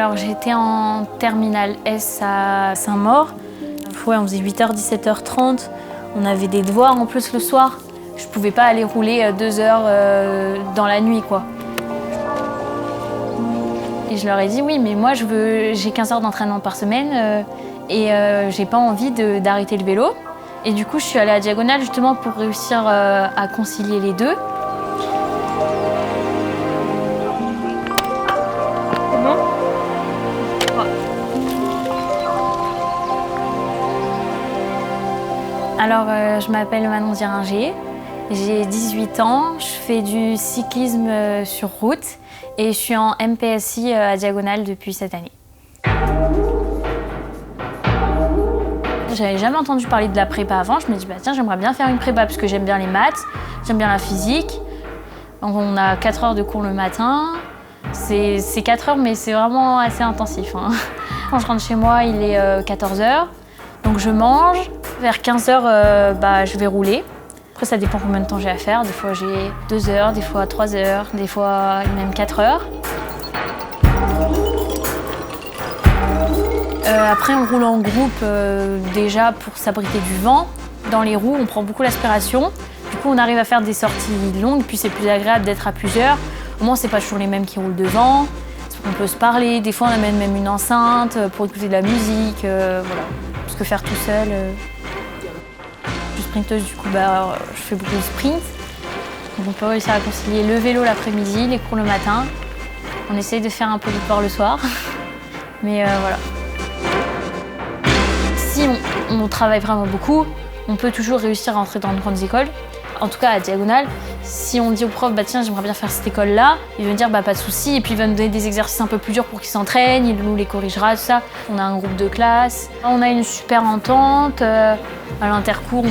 Alors j'étais en terminale S à Saint-Maur. Ouais, on faisait 8h, 17h30. On avait des devoirs en plus le soir. Je pouvais pas aller rouler 2 heures dans la nuit, quoi. Et je leur ai dit oui, mais moi j'ai 15 heures d'entraînement par semaine et j'ai pas envie d'arrêter le vélo. Et du coup, je suis allée à Diagonale justement pour réussir à concilier les deux. Alors, je m'appelle Manon Diringer, j'ai 18 ans, je fais du cyclisme sur route et je suis en MPSI à Diagonale depuis cette année. J'avais jamais entendu parler de la prépa avant, je me dis bah tiens, j'aimerais bien faire une prépa parce que j'aime bien les maths, j'aime bien la physique. Donc on a 4 heures de cours le matin, c'est 4 heures mais c'est vraiment assez intensif, hein. Quand je rentre chez moi, il est 14 heures, donc je mange. Vers 15 heures, je vais rouler. Après, ça dépend combien de temps j'ai à faire. Des fois, j'ai 2 heures, des fois 3 heures, des fois même 4 heures. Après, on roule en groupe déjà pour s'abriter du vent. Dans les roues, on prend beaucoup l'aspiration. Du coup, on arrive à faire des sorties longues, puis c'est plus agréable d'être à plusieurs. Au moins, c'est pas toujours les mêmes qui roulent devant. On peut se parler. Des fois, on amène même une enceinte pour écouter de la musique. Voilà. Parce que faire tout seul. Je suis sprinteuse, du coup, je fais beaucoup de sprint. Donc on peut réussir à concilier le vélo l'après-midi, les cours le matin. On essaye de faire un peu de sport le soir. Mais voilà. Si on travaille vraiment beaucoup, on peut toujours réussir à entrer dans de grandes écoles. En tout cas, à Diagonale, si on dit au prof, tiens, j'aimerais bien faire cette école-là, il va me dire, pas de souci, et puis il va nous donner des exercices un peu plus durs pour qu'ils s'entraînent, il nous les corrigera, tout ça. On a un groupe de classe, on a une super entente. À l'intercours,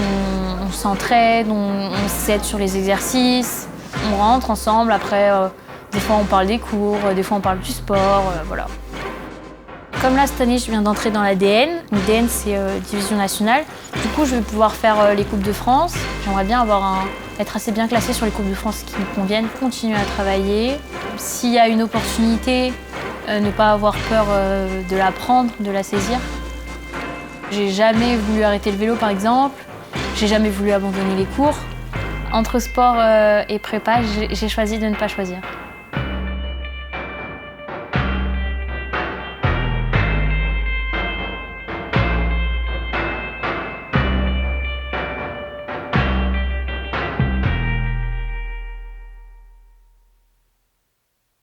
on s'entraide, on s'aide sur les exercices, on rentre ensemble. Après, des fois, on parle des cours, des fois, on parle du sport, voilà. Comme là, cette année, je viens d'entrer dans la DN. DN, c'est division nationale. Du coup, je vais pouvoir faire les Coupes de France. J'aimerais bien être assez bien classée sur les Coupes de France qui me conviennent, continuer à travailler. S'il y a une opportunité, ne pas avoir peur de la prendre, de la saisir. J'ai jamais voulu arrêter le vélo, par exemple. J'ai jamais voulu abandonner les cours. Entre sport et prépa, j'ai choisi de ne pas choisir.